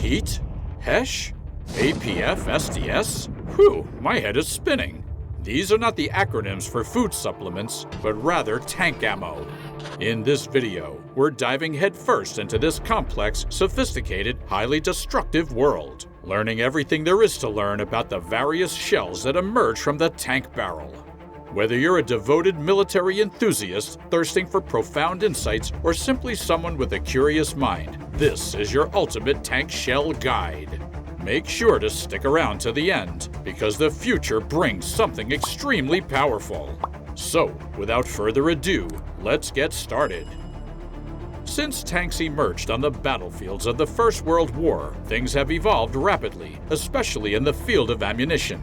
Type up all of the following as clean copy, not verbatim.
Heat? HESH? APFSDS? Whew, my head is spinning. These are not the acronyms for food supplements, but rather tank ammo. In this video, we're diving headfirst into this complex, sophisticated, highly destructive world, learning everything there is to learn about the various shells that emerge from the tank barrel. Whether you're a devoted military enthusiast thirsting for profound insights or simply someone with a curious mind, this is your ultimate tank shell guide. Make sure to stick around to the end, because the future brings something extremely powerful. So, without further ado, let's get started. Since tanks emerged on the battlefields of the First World War, things have evolved rapidly, especially in the field of ammunition.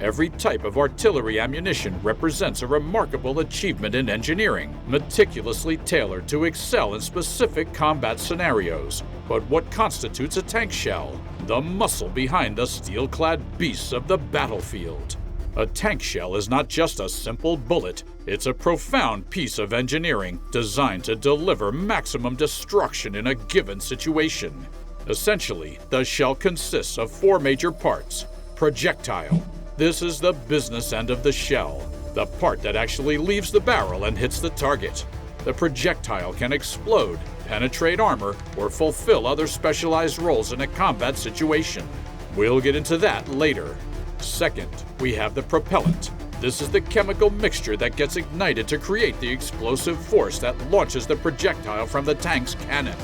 Every type of artillery ammunition represents a remarkable achievement in engineering, meticulously tailored to excel in specific combat scenarios. But what constitutes a tank shell? The muscle behind the steel-clad beasts of the battlefield. A tank shell is not just a simple bullet, it's a profound piece of engineering designed to deliver maximum destruction in a given situation. Essentially, the shell consists of four major parts. Projectile. This is the business end of the shell, the part that actually leaves the barrel and hits the target. The projectile can explode, penetrate armor, or fulfill other specialized roles in a combat situation. We'll get into that later. Second, we have the propellant. This is the chemical mixture that gets ignited to create the explosive force that launches the projectile from the tank's cannon.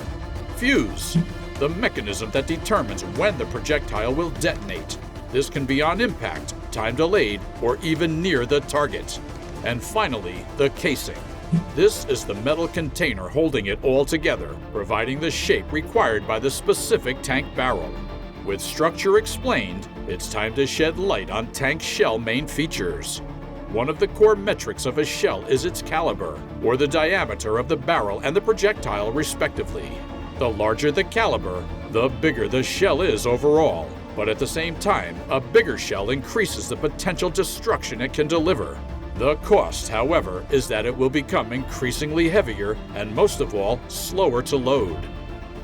Fuse, the mechanism that determines when the projectile will detonate. This can be on impact, time delayed, or even near the target. And finally, the casing. This is the metal container holding it all together, providing the shape required by the specific tank barrel. With structure explained, it's time to shed light on tank shell main features. One of the core metrics of a shell is its caliber, or the diameter of the barrel and the projectile respectively. The larger the caliber, the bigger the shell is overall. But at the same time, a bigger shell increases the potential destruction it can deliver. The cost, however, is that it will become increasingly heavier and, most of all, slower to load.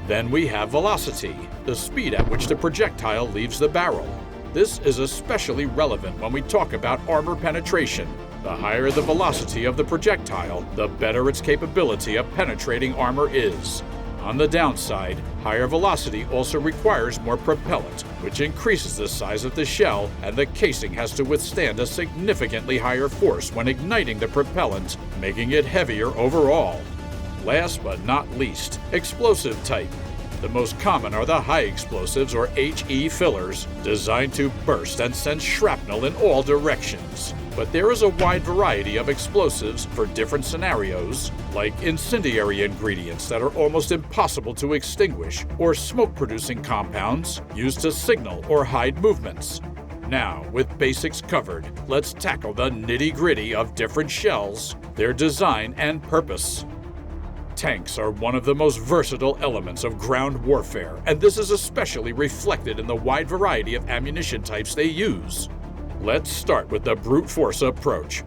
Then we have velocity, the speed at which the projectile leaves the barrel. This is especially relevant when we talk about armor penetration. The higher the velocity of the projectile, the better its capability of penetrating armor is. On the downside, higher velocity also requires more propellant, which increases the size of the shell, and the casing has to withstand a significantly higher force when igniting the propellant, making it heavier overall. Last but not least, explosive type. The most common are the high explosives, or HE fillers, designed to burst and send shrapnel in all directions. But there is a wide variety of explosives for different scenarios, like incendiary ingredients that are almost impossible to extinguish, or smoke-producing compounds used to signal or hide movements. Now, with basics covered, let's tackle the nitty-gritty of different shells, their design and purpose. Tanks are one of the most versatile elements of ground warfare, and this is especially reflected in the wide variety of ammunition types they use. Let's start with the brute force approach.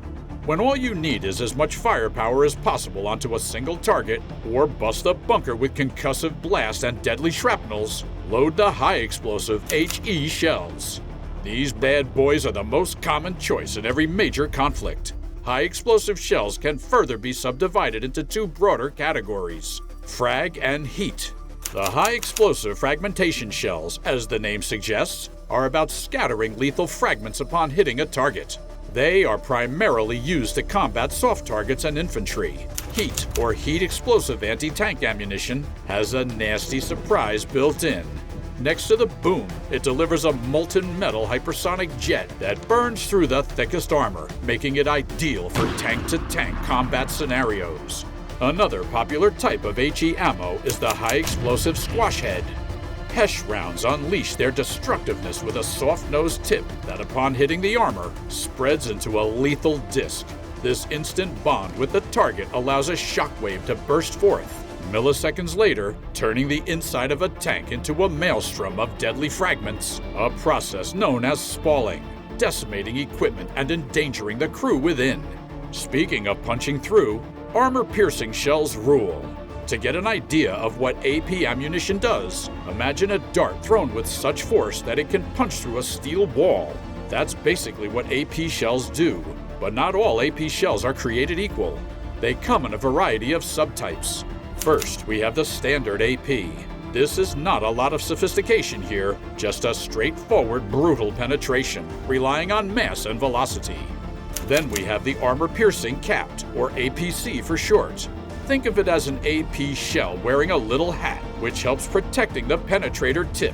When all you need is as much firepower as possible onto a single target, or bust a bunker with concussive blast and deadly shrapnels, load the high explosive HE shells. These bad boys are the most common choice in every major conflict. High explosive shells can further be subdivided into two broader categories: frag and heat. The high explosive fragmentation shells, as the name suggests, are about scattering lethal fragments upon hitting a target. They are primarily used to combat soft targets and infantry. Heat, or heat explosive anti-tank ammunition, has a nasty surprise built in. Next to the boom, it delivers a molten metal hypersonic jet that burns through the thickest armor, making it ideal for tank-to-tank combat scenarios. Another popular type of HE ammo is the high-explosive squash head. HESH rounds unleash their destructiveness with a soft-nosed tip that, upon hitting the armor, spreads into a lethal disc. This instant bond with the target allows a shockwave to burst forth, milliseconds later, turning the inside of a tank into a maelstrom of deadly fragments, a process known as spalling, decimating equipment and endangering the crew within. Speaking of punching through, armor-piercing shells rule. To get an idea of what AP ammunition does, imagine a dart thrown with such force that it can punch through a steel wall. That's basically what AP shells do. But not all AP shells are created equal. They come in a variety of subtypes. First, we have the standard AP. This is not a lot of sophistication here, just a straightforward, brutal penetration, relying on mass and velocity. Then we have the armor-piercing capped, or APC for short. Think of it as an AP shell wearing a little hat, which helps protecting the penetrator tip.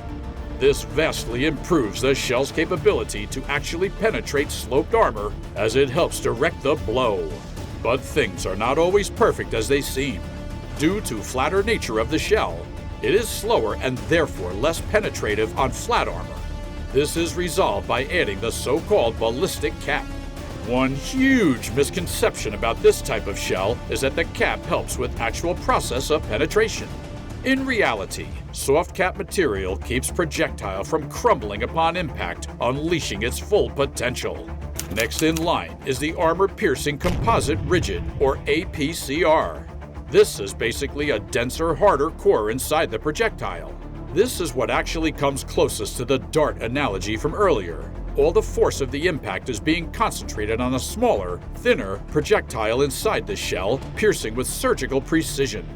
This vastly improves the shell's capability to actually penetrate sloped armor, as it helps direct the blow. But things are not always perfect as they seem. Due to flatter nature of the shell, it is slower and therefore less penetrative on flat armor. This is resolved by adding the so-called ballistic cap. One huge misconception about this type of shell is that the cap helps with actual process of penetration. In reality, soft cap material keeps projectile from crumbling upon impact, unleashing its full potential. Next in line is the armor-piercing composite rigid, or APCR. This is basically a denser, harder core inside the projectile. This is what actually comes closest to the dart analogy from earlier. All the force of the impact is being concentrated on a smaller, thinner projectile inside the shell, piercing with surgical precision.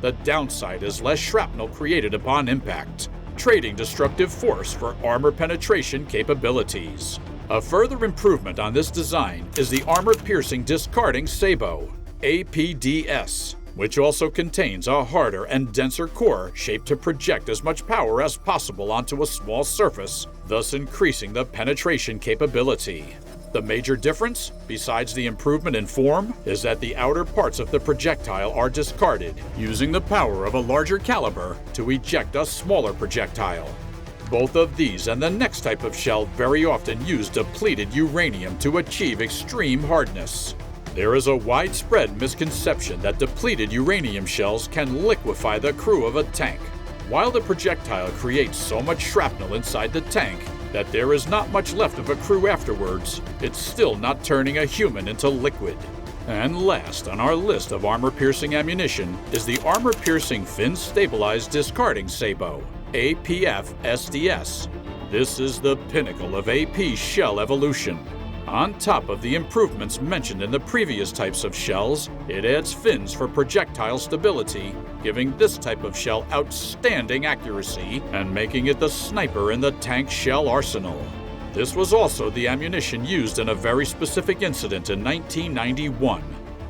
The downside is less shrapnel created upon impact, trading destructive force for armor penetration capabilities. A further improvement on this design is the armor-piercing discarding sabot, APDS, which also contains a harder and denser core shaped to project as much power as possible onto a small surface, thus increasing the penetration capability. The major difference, besides the improvement in form, is that the outer parts of the projectile are discarded, using the power of a larger caliber to eject a smaller projectile. Both of these and the next type of shell very often use depleted uranium to achieve extreme hardness. There is a widespread misconception that depleted uranium shells can liquefy the crew of a tank. While the projectile creates so much shrapnel inside the tank that there is not much left of a crew afterwards, it's still not turning a human into liquid. And last on our list of armor-piercing ammunition is the armor-piercing fin-stabilized discarding sabot, APFSDS. This is the pinnacle of AP shell evolution. On top of the improvements mentioned in the previous types of shells, it adds fins for projectile stability, giving this type of shell outstanding accuracy and making it the sniper in the tank shell arsenal. This was also the ammunition used in a very specific incident in 1991.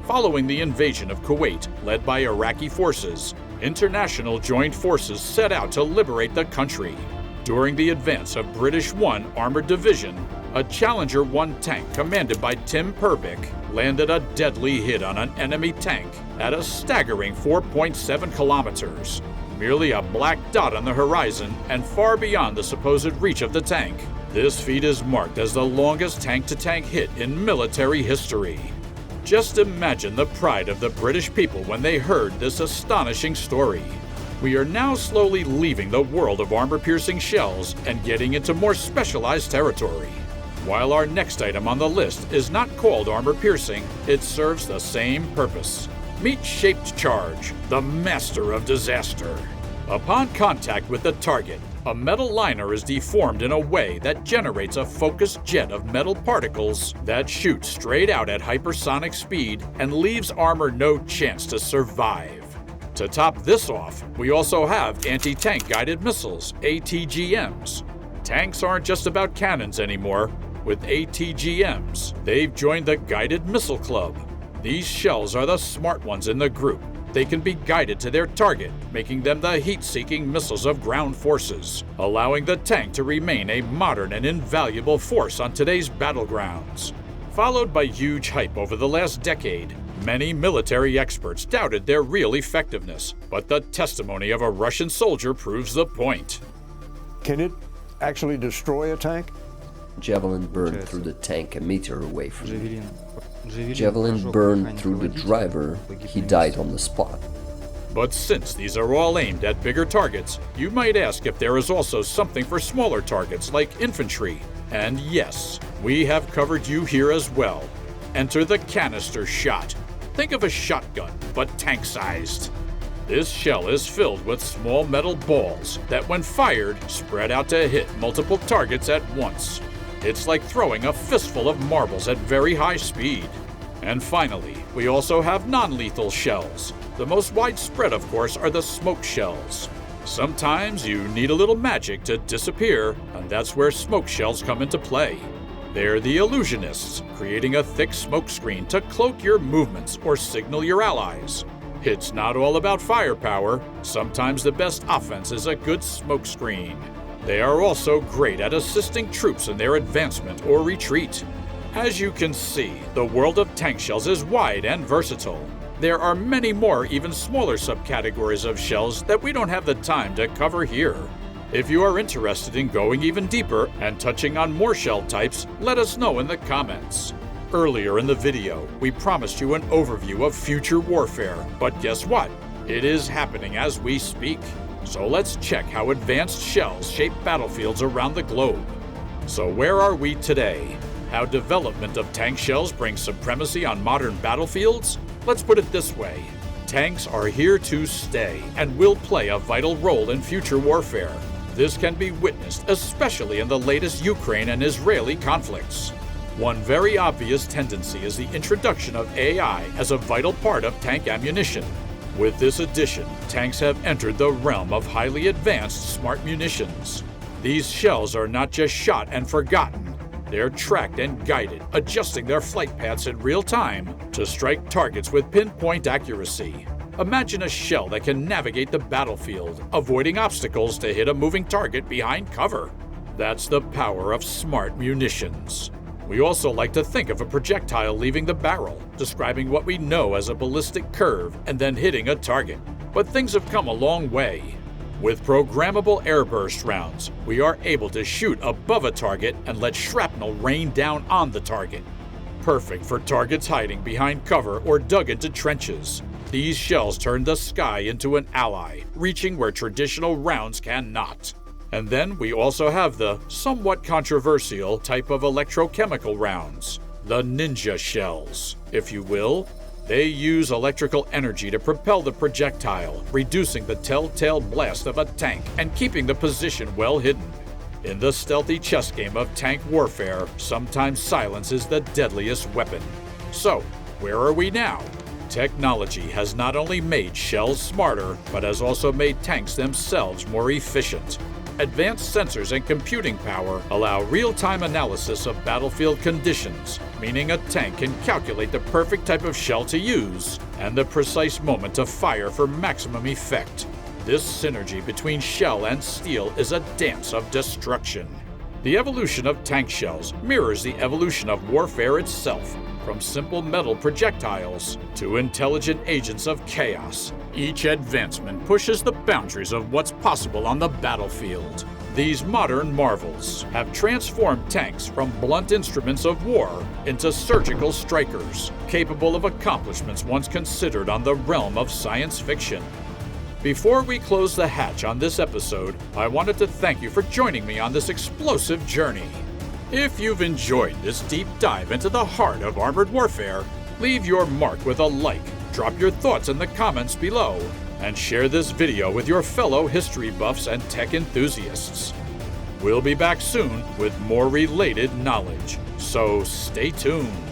Following the invasion of Kuwait, led by Iraqi forces, international joint forces set out to liberate the country. During the advance of British 1 Armored Division, a Challenger 1 tank commanded by Tim Perbick landed a deadly hit on an enemy tank at a staggering 4.7 kilometers, merely a black dot on the horizon and far beyond the supposed reach of the tank. This feat is marked as the longest tank-to-tank hit in military history. Just imagine the pride of the British people when they heard this astonishing story. We are now slowly leaving the world of armor-piercing shells and getting into more specialized territory. While our next item on the list is not called armor-piercing, it serves the same purpose. Meat-shaped charge, the master of disaster. Upon contact with the target, a metal liner is deformed in a way that generates a focused jet of metal particles that shoot straight out at hypersonic speed and leaves armor no chance to survive. To top this off, we also have anti-tank guided missiles, ATGMs. Tanks aren't just about cannons anymore. With ATGMs, they've joined the Guided Missile Club. These shells are the smart ones in the group. They can be guided to their target, making them the heat-seeking missiles of ground forces, allowing the tank to remain a modern and invaluable force on today's battlegrounds. Followed by huge hype over the last decade, many military experts doubted their real effectiveness, but the testimony of a Russian soldier proves the point. Can it actually destroy a tank? Javelin burned through the tank a meter away from me. Javelin burned through the driver. He died on the spot. But since these are all aimed at bigger targets, you might ask if there is also something for smaller targets like infantry. And yes, we have covered you here as well. Enter the canister shot. Think of a shotgun, but tank-sized. This shell is filled with small metal balls that, when fired, spread out to hit multiple targets at once. It's like throwing a fistful of marbles at very high speed. And finally, we also have non-lethal shells. The most widespread, of course, are the smoke shells. Sometimes you need a little magic to disappear, and that's where smoke shells come into play. They're the illusionists, creating a thick smoke screen to cloak your movements or signal your allies. It's not all about firepower. Sometimes the best offense is a good smoke screen. They are also great at assisting troops in their advancement or retreat. As you can see, the world of tank shells is wide and versatile. There are many more even smaller subcategories of shells that we don't have the time to cover here. If you are interested in going even deeper and touching on more shell types, let us know in the comments. Earlier in the video, we promised you an overview of future warfare, but guess what? It is happening as we speak. So let's check how advanced shells shape battlefields around the globe. So where are we today? How development of tank shells brings supremacy on modern battlefields? Let's put it this way. Tanks are here to stay and will play a vital role in future warfare. This can be witnessed especially in the latest Ukraine and Israeli conflicts. One very obvious tendency is the introduction of AI as a vital part of tank ammunition. With this addition, tanks have entered the realm of highly advanced smart munitions. These shells are not just shot and forgotten. They're tracked and guided, adjusting their flight paths in real time to strike targets with pinpoint accuracy. Imagine a shell that can navigate the battlefield, avoiding obstacles to hit a moving target behind cover. That's the power of smart munitions. We also like to think of a projectile leaving the barrel, describing what we know as a ballistic curve and then hitting a target. But things have come a long way. With programmable airburst rounds, we are able to shoot above a target and let shrapnel rain down on the target. Perfect for targets hiding behind cover or dug into trenches. These shells turn the sky into an ally, reaching where traditional rounds cannot. And then we also have the somewhat controversial type of electrochemical rounds, the ninja shells, if you will. They use electrical energy to propel the projectile, reducing the telltale blast of a tank and keeping the position well hidden. In the stealthy chess game of tank warfare, sometimes silence is the deadliest weapon. So, where are we now? Technology has not only made shells smarter, but has also made tanks themselves more efficient. Advanced sensors and computing power allow real-time analysis of battlefield conditions, meaning a tank can calculate the perfect type of shell to use and the precise moment to fire for maximum effect. This synergy between shell and steel is a dance of destruction. The evolution of tank shells mirrors the evolution of warfare itself, from simple metal projectiles to intelligent agents of chaos. Each advancement pushes the boundaries of what's possible on the battlefield. These modern marvels have transformed tanks from blunt instruments of war into surgical strikers, capable of accomplishments once considered on the realm of science fiction. Before we close the hatch on this episode, I wanted to thank you for joining me on this explosive journey. If you've enjoyed this deep dive into the heart of armored warfare, leave your mark with a like, drop your thoughts in the comments below, and share this video with your fellow history buffs and tech enthusiasts. We'll be back soon with more related knowledge, so stay tuned.